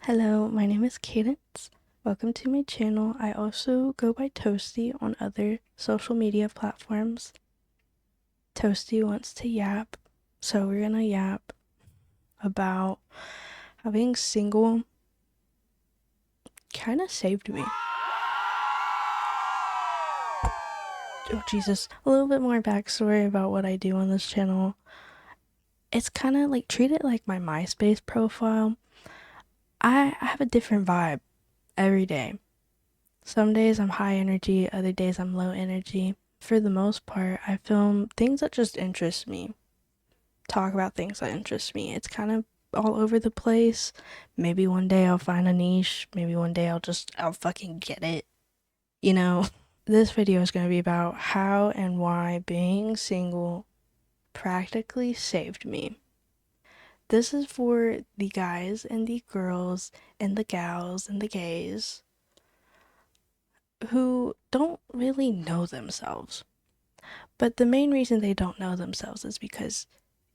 Hello, my name is Cadence. Welcome to my channel. I also go by TOASTY on other social media platforms. TOASTY wants to yap, so we're gonna yap about how being single kind of saved me. Oh Jesus, a little bit more backstory about what I do on this channel. It's kind of like, treat it like my MySpace profile. I have a different vibe every day. Some days I'm high energy, other days I'm low energy. For the most part, I film things that just interest me, talk about things that interest me. It's kind of all over the place. Maybe one day I'll find a niche, maybe one day I'll fucking get it, you know? This video is going to be about how and why being single practically saved me. This is for the guys and the girls and the gals and the gays who don't really know themselves. But the main reason they don't know themselves is because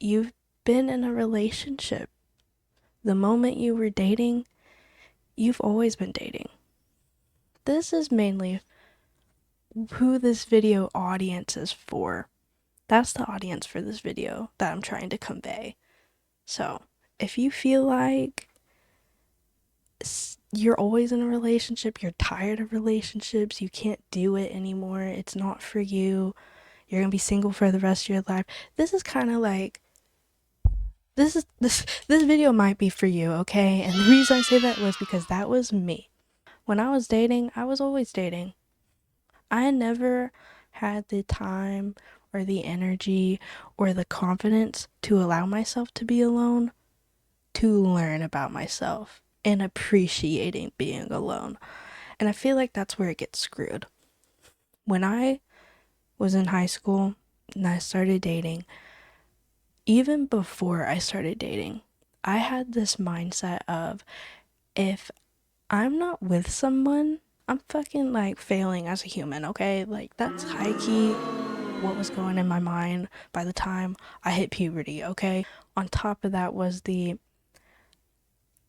you've been in a relationship. The moment you were dating, you've always been dating. This is mainly who this video audience is for. That's the audience for this video that I'm trying to convey. So, if you feel like you're always in a relationship, you're tired of relationships, you can't do it anymore, it's not for you, you're gonna be single for the rest of your life, this is kind of like this video might be for you, okay? And the reason I say that was because that was me. When I was dating, I was always dating. I never had the time or the energy or the confidence to allow myself to be alone, to learn about myself and appreciating being alone. And I feel like that's where it gets screwed. When I was in high school and I started dating, even before I started dating, I had this mindset of, if I'm not with someone, I'm fucking like failing as a human, okay? Like, that's high key what was going in my mind by the time I hit puberty, okay? On top of that was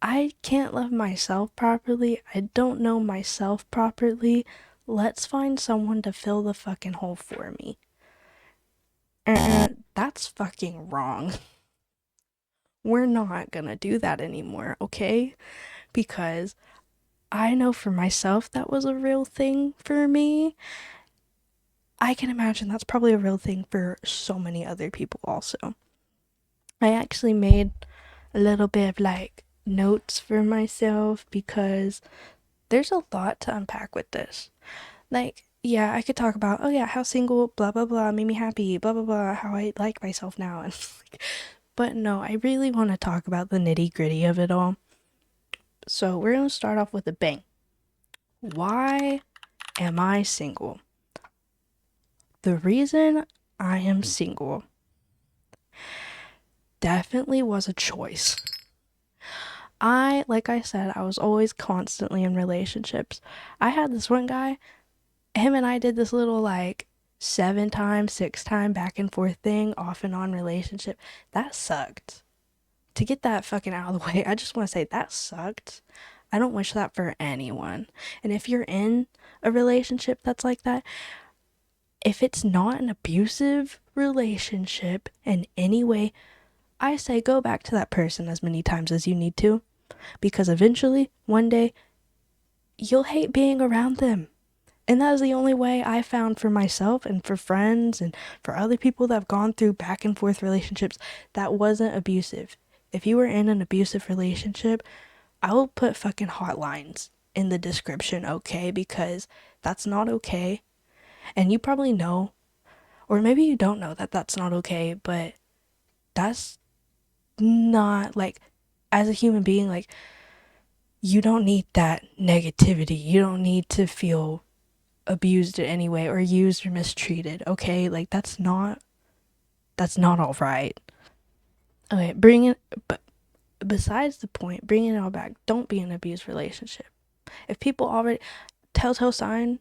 I can't love myself properly, I don't know myself properly, let's find someone to fill the fucking hole for me. That's fucking wrong. We're not gonna do that anymore, okay? Because I know for myself that was a real thing for me. I can imagine that's probably a real thing for so many other people also. I actually made a little bit of like notes for myself because there's a lot to unpack with this. Like, yeah, I could talk about, oh yeah, how single, blah blah blah, made me happy, blah blah blah, how I like myself now, and but no, I really want to talk about the nitty gritty of it all. So we're gonna start off with a bang. Why am I single? The reason I am single definitely was a choice. Like I said, I was always constantly in relationships. I had this one guy, him and I did this little like 7 times, 6 time back and forth thing, off and on relationship. That sucked. To get that fucking out of the way, I just want to say that sucked. I don't wish that for anyone. And if you're in a relationship that's like that, if it's not an abusive relationship in any way, I say go back to that person as many times as you need to, because eventually, one day, you'll hate being around them. And that is the only way I found for myself and for friends and for other people that have gone through back and forth relationships that wasn't abusive. If you were in an abusive relationship, I will put fucking hotlines in the description, okay? Because that's not okay. And you probably know, or maybe you don't know that that's not okay, but that's not like, as a human being, like, you don't need that negativity. You don't need to feel abused in any way or used or mistreated, okay? Like, that's not all right. Okay, but besides the point, bringing it all back, don't be in an abused relationship. If people already, telltale sign,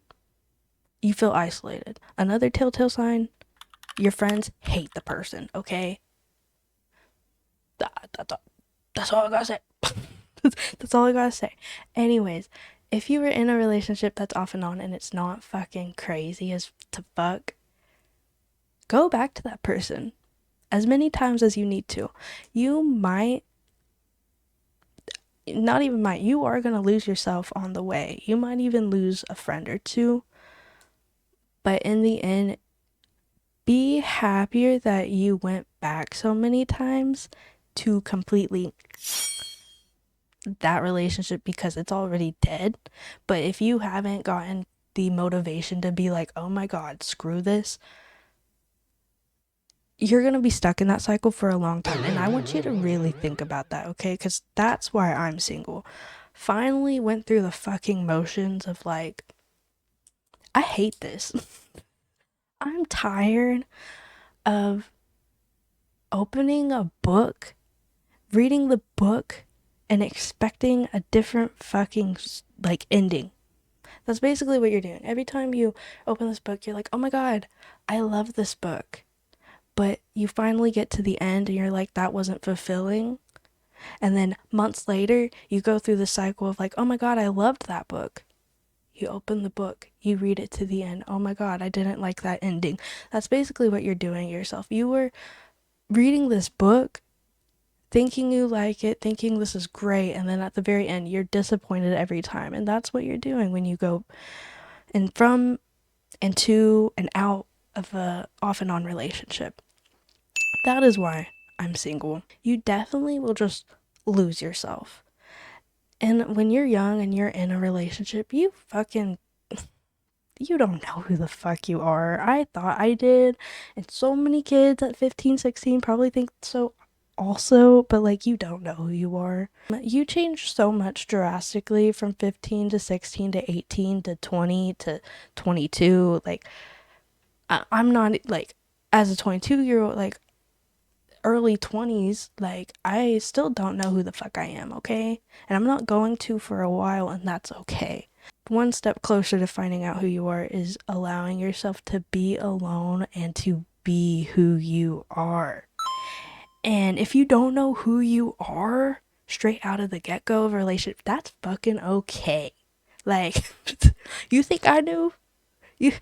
you feel isolated. Another telltale sign, your friends hate the person, okay? That's all I gotta say. That's all I gotta say. Anyways, if you were in a relationship that's off and on and it's not fucking crazy as to fuck, go back to that person as many times as you need to. You might, not even might, you are gonna lose yourself on the way. You might even lose a friend or two, but in the end, be happier that you went back so many times to completely that relationship because it's already dead. But if you haven't gotten the motivation to be like, oh my god, screw this, you're gonna be stuck in that cycle for a long time. And I want you to really think about that, okay? Because that's why I'm single. Finally went through the fucking motions of like, I hate this. I'm tired of opening a book, reading the book, and expecting a different fucking like ending. That's basically what you're doing. Every time you open this book, you're like, oh my god, I love this book. But you finally get to the end and you're like, that wasn't fulfilling. And then months later, you go through the cycle of like, oh my god, I loved that book. You open the book, you read it to the end. Oh my god, I didn't like that ending. That's basically what you're doing yourself. You were reading this book, thinking you like it, thinking this is great, and then at the very end, you're disappointed every time. And that's what you're doing when you go and from and to and out of a off and on relationship. That is why I'm single. You definitely will just lose yourself. And when you're young and you're in a relationship, you don't know who the fuck you are. I thought I did, and so many kids at 15, 16 probably think so also, but like you don't know who you are. You change so much drastically from 15 to 16 to 18 to 20 to 22. Like I'm not like as a 22-year-old like early 20s, like I still don't know who the fuck I am, okay? And I'm not going to for a while, and that's okay. One step closer to finding out who you are is allowing yourself to be alone and to be who you are. And if you don't know who you are straight out of the get-go of a relationship, that's fucking okay. Like, you think I knew? You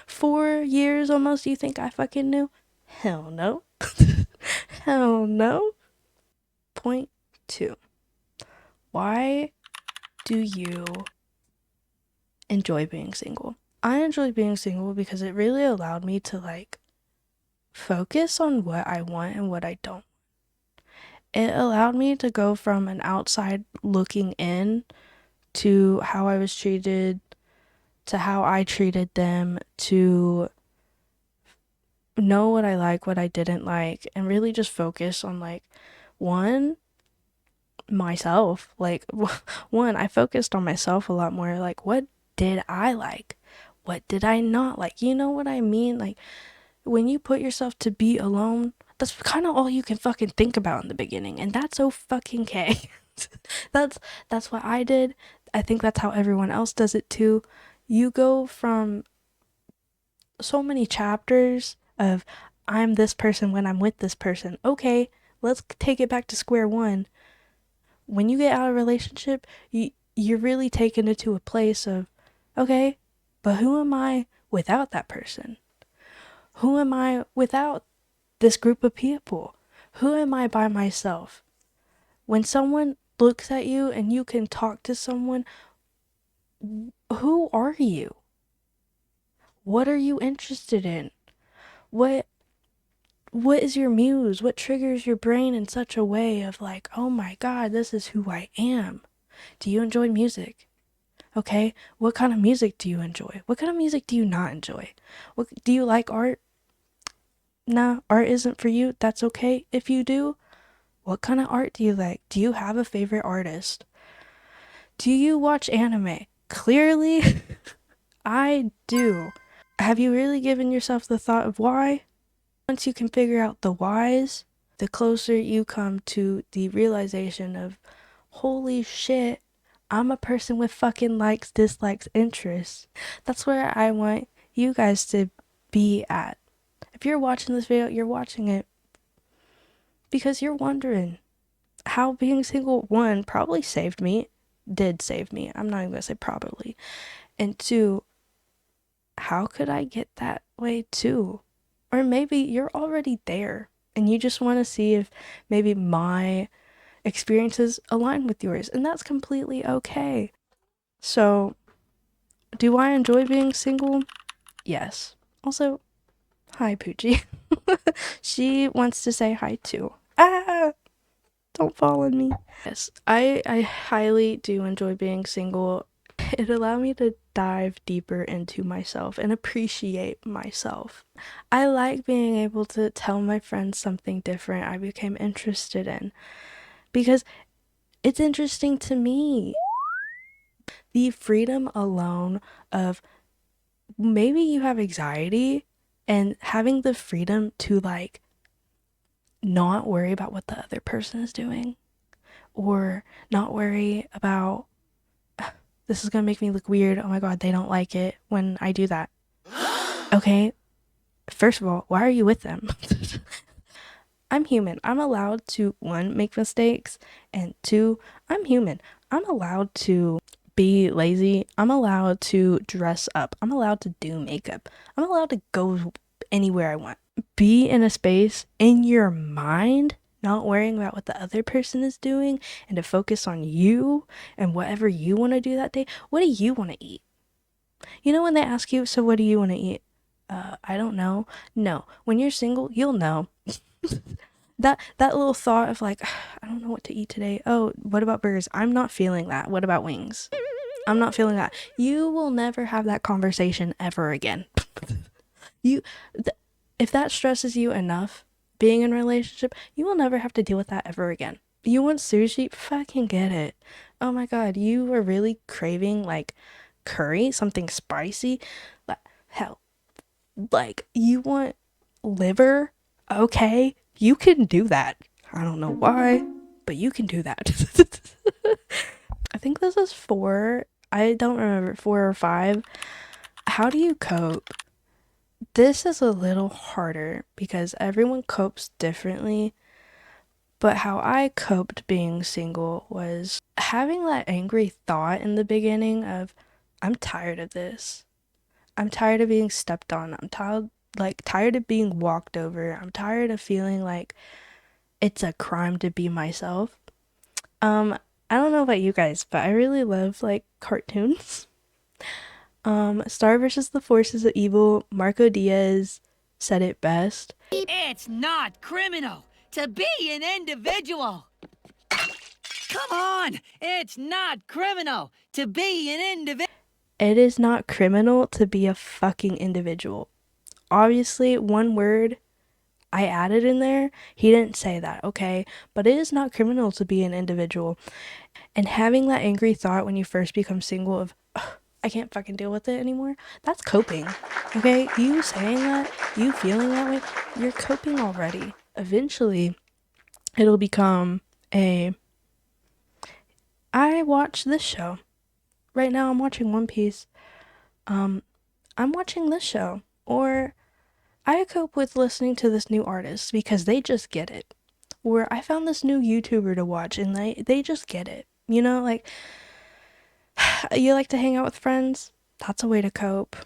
4 years almost, you think I fucking knew? Hell no. Hell no. Point 2. Why do you enjoy being single? I enjoy being single because it really allowed me to like focus on what I want and what I don't. It allowed me to go from an outside looking in to how I was treated, to how I treated them, to know what I like, what I didn't like, and really just focus on like one, myself. Like one, I focused on myself a lot more. Like, what did I like? What did I not like? You know what I mean? Like, when you put yourself to be alone, that's kind of all you can fucking think about in the beginning, and that's so fucking okay. that's that's what I did. I think that's how everyone else does it too. You go from so many chapters of I'm this person when I'm with this person. Okay, let's take it back to square one. When you get out of a relationship, you're really taken into a place of, okay, but who am I without that person? Who am I without this group of people? Who am I by myself? When someone looks at you and you can talk to someone, who are you? What are you interested in? What what is your muse? What triggers your brain in such a way of like, oh my god, this is who I am? Do you enjoy music? Okay, what kind of music do you enjoy? What kind of music do you not enjoy? What do you like art? Nah, art isn't for you. That's okay. If you do, what kind of art do you like? Do you have a favorite artist? Do you watch anime? Clearly, I do. Have you really given yourself the thought of why? Once you can figure out the whys, the closer you come to the realization of, holy shit, I'm a person with fucking likes, dislikes, interests. That's where I want you guys to be at. If you're watching this video, you're watching it because you're wondering, how being single, one, probably saved me, did save me. I'm not even gonna say probably. And two, how could I get that way too? Or maybe you're already there and you just want to see if maybe my experiences align with yours, and that's completely okay. So, do I enjoy being single? Yes. Also, hi, Poochie. She wants to say hi too. Ah, don't fall on me. Yes, I highly do enjoy being single. It allowed me to dive deeper into myself and appreciate myself. I like being able to tell my friends something different I became interested in because it's interesting to me. The freedom alone of maybe you have anxiety and having the freedom to like not worry about what the other person is doing or not worry about this is gonna make me look weird. Oh my god, they don't like it when I do that. Okay, first of all, why are you with them? I'm human. I'm allowed to, one, make mistakes, and two, I'm human. I'm allowed to be lazy. I'm allowed to dress up. I'm allowed to do makeup. I'm allowed to go anywhere I want. Be in a space in your mind, not worrying about what the other person is doing, and to focus on you and whatever you want to do that day. What do you want to eat? You know, when they ask you, so what do you want to eat? I don't know. No, when you're single, you'll know. That little thought of like, I don't know what to eat today. Oh, what about burgers? I'm not feeling that. What about wings? I'm not feeling that. You will never have that conversation ever again. you th- if that stresses you enough being in a relationship, you will never have to deal with that ever again. You want sushi? Fucking get it. Oh my god, you are really craving like curry, something spicy? Like, hell, like you want liver? Okay, you can do that. I don't know why, but you can do that. I think this is four. I don't remember, 4 or 5. How do you cope? This is a little harder because everyone copes differently. But how I coped being single was having that angry thought in the beginning of, I'm tired of this. I'm tired of being stepped on. I'm tired of being walked over. I'm tired of feeling like it's a crime to be myself. Um, I don't know about you guys, but I really love like cartoons. Star versus the Forces of Evil, Marco Diaz said it best. It's not criminal to be an individual. Come on, it's not criminal to be an individual. It is not criminal to be a fucking individual. Obviously, one word I added in there, he didn't say that, okay? But it is not criminal to be an individual. And having that angry thought when you first become single of, I can't fucking deal with it anymore, that's coping, okay? You saying that, you feeling that way, you're coping already. Eventually, it'll become a, I watch this show. Right now, I'm watching One Piece. I'm watching this show. Or I cope with listening to this new artist because they just get it. Or I found this new YouTuber to watch and they just get it. You know, like, you like to hang out with friends? That's a way to cope.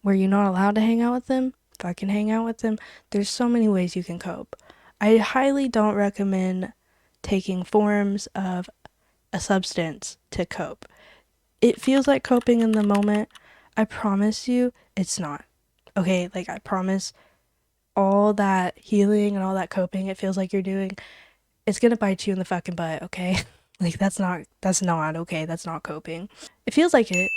Were you not allowed to hang out with them? Fucking hang out with them. There's so many ways you can cope. I highly don't recommend taking forms of a substance to cope. It feels like coping in the moment. I promise you, it's not. Okay, like I promise all that healing and all that coping it feels like you're doing, it's gonna bite you in the fucking butt, okay? Like that's not okay. That's not coping. It feels like it,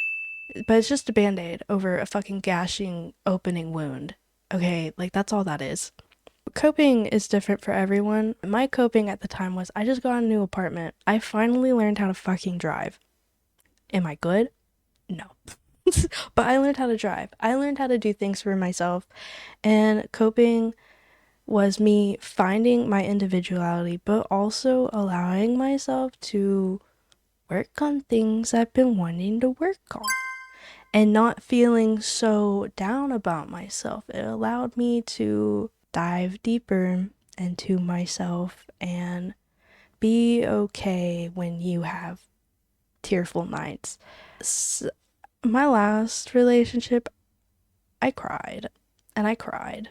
but it's just a band-aid over a fucking gashing opening wound. Okay, like that's all that is. Coping is different for everyone. My coping at the time was I just got a new apartment. I finally learned how to fucking drive. Am I good? No. But I learned how to drive. I learned how to do things for myself. And coping was me finding my individuality, but also allowing myself to work on things I've been wanting to work on and not feeling so down about myself. It allowed me to dive deeper into myself and Be okay when you have tearful nights. My last relationship, I cried and I cried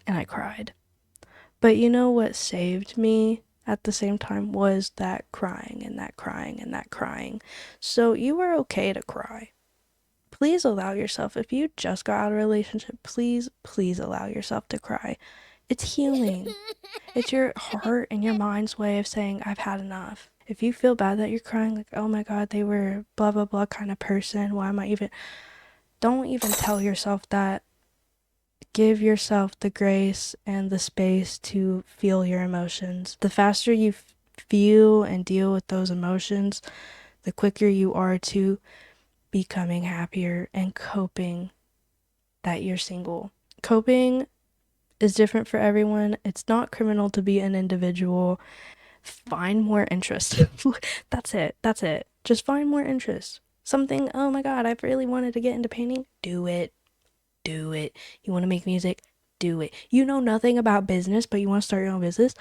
and I cried. But you know what saved me at the same time was that crying and that crying and that crying. So you were okay to cry. Please allow yourself, if you just got out of a relationship, please allow yourself to cry. It's healing. It's your heart and your mind's way of saying, I've had enough. If you feel bad that you're crying, like, oh my God, they were blah, blah, blah kind of person, why am I even. Don't even tell yourself that. Give yourself the grace and the space to feel your emotions. The faster you feel and deal with those emotions, the quicker you are to becoming happier and coping that you're single. Coping is different for everyone. It's not criminal to be an individual. Find more interest. That's it. That's it. Just find more interest. Something, oh my God, I've really wanted to get into painting. Do it. Do it. You want to make music? Do it. You know nothing about business, but you want to start your own business?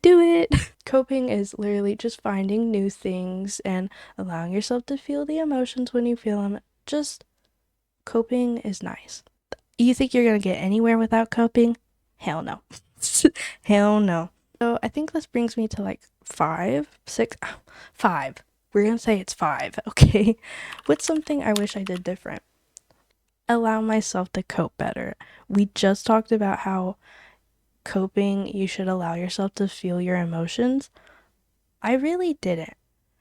Do it. Coping is literally just finding new things and allowing yourself to feel the emotions when you feel them. Just coping is nice. You think you're going to get anywhere without coping? Hell no. Hell no. So I think this brings me to like 5. We're going to say it's 5, okay? What's something I wish I did different? Allow myself to cope better. We just talked about how coping, you should allow yourself to feel your emotions. I really didn't.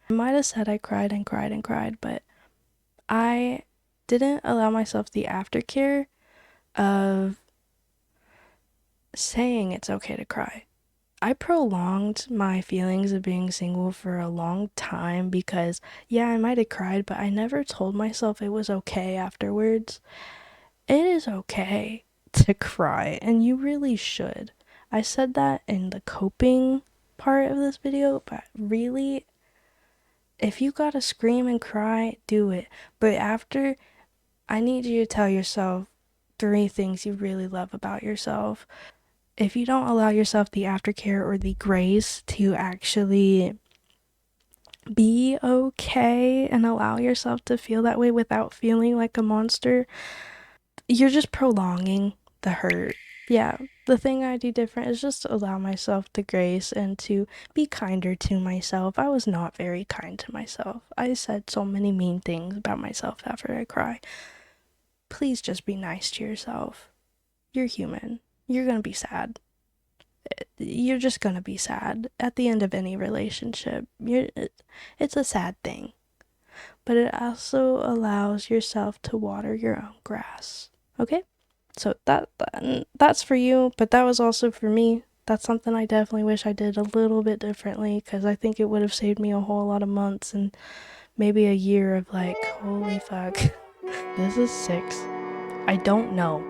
I might have said I cried and cried and cried, but I didn't allow myself the aftercare of saying it's okay to cry. I prolonged my feelings of being single for a long time because, yeah, I might have cried, but I never told myself it was okay afterwards. It is okay to cry, and you really should. I said that in the coping part of this video, but really, if you gotta scream and cry, do it. But after, I need you to tell yourself 3 things you really love about yourself. If you don't allow yourself the aftercare or the grace to actually be okay and allow yourself to feel that way without feeling like a monster, you're just prolonging the hurt. Yeah, the thing I do different is just allow myself the grace and to be kinder to myself. I was not very kind to myself. I said so many mean things about myself after I cry. Please just be nice to yourself. You're human. You're gonna be sad. You're just gonna be sad at the end of any relationship. It's a sad thing, but it also allows yourself to water your own grass. Okay? So that's for you, but that was also for me. That's something I definitely wish I did a little bit differently because I think it would have saved me a whole lot of months and maybe a year of like, holy fuck, this is 6. I don't know.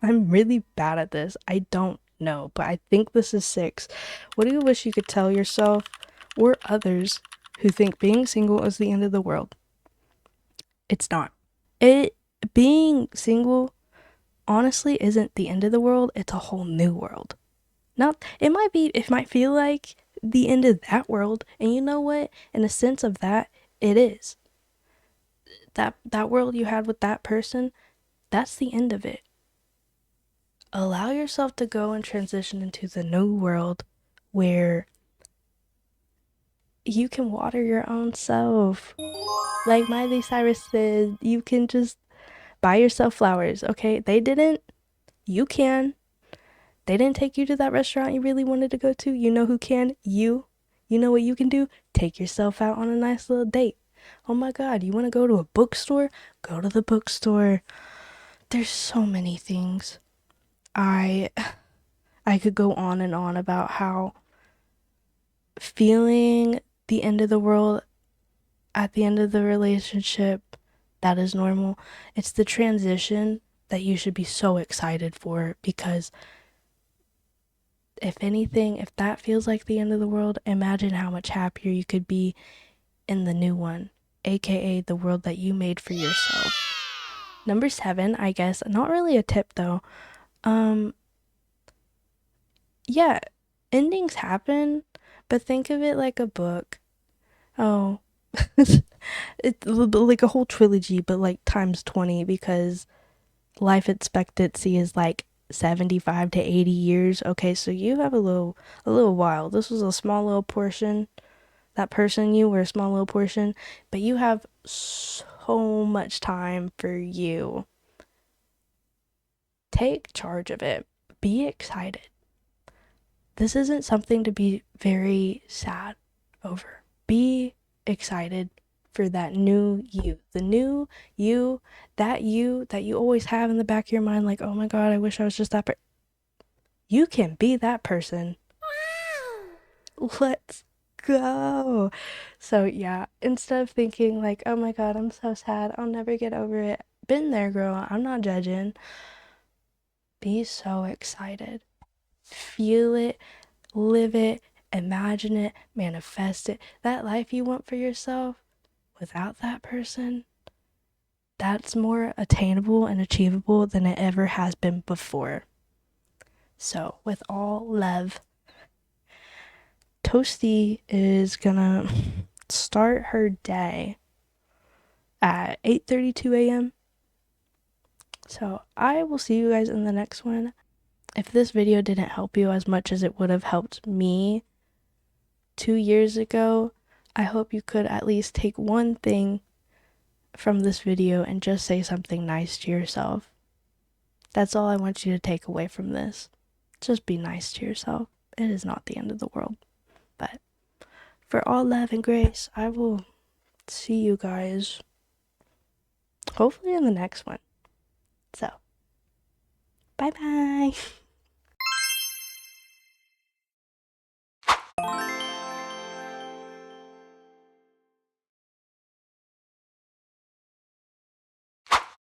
I'm really bad at this. I don't know, but I think this is 6. What do you wish you could tell yourself or others who think being single is the end of the world? It's not. It being single honestly isn't the end of the world, it's a whole new world. Not it might feel like the end of that world, and you know what? In a sense of that, it is. That world you had with that person, that's the end of it. Allow yourself to go and transition into the new world where you can water your own self. Like Miley Cyrus said, you can just buy yourself flowers, okay? They didn't. You can. They didn't take you to that restaurant you really wanted to go to. You know who can? You. You know what you can do? Take yourself out on a nice little date. Oh my God, you want to go to a bookstore? Go to the bookstore. There's so many things. I could go on and on about how feeling the end of the world at the end of the relationship, that is normal. It's the transition that you should be so excited for because if anything, if that feels like the end of the world, imagine how much happier you could be in the new one, aka the world that you made for yourself. Number 7, I guess, not really a tip though. Yeah, Endings happen, but think of it like a book. Oh, it's like a whole trilogy, but like times 20 because life expectancy is like 75 to 80 years. Okay, so you have a little while. This was a small little portion. That person you were a small little portion, but you have so much time for you. Take charge of it. Be excited. This isn't something to be very sad over. Be excited for that new you. The new you that you always have in the back of your mind, like, oh my God, I wish I was just that person. You can be that person. Let's go. So, yeah, instead of thinking, like, oh my God, I'm so sad, I'll never get over it. Been there, girl. I'm not judging. Be so excited. Feel it, live it, imagine it, manifest it. That life you want for yourself without that person, that's more attainable and achievable than it ever has been before. So, with all love, Toasty is gonna start her day at 8:32 a.m. So, I will see you guys in the next one. If this video didn't help you as much as it would have helped me 2 years ago, I hope you could at least take one thing from this video and just say something nice to yourself. That's all I want you to take away from this. Just be nice to yourself. It is not the end of the world. But for all love and grace, I will see you guys hopefully in the next one. So, bye bye.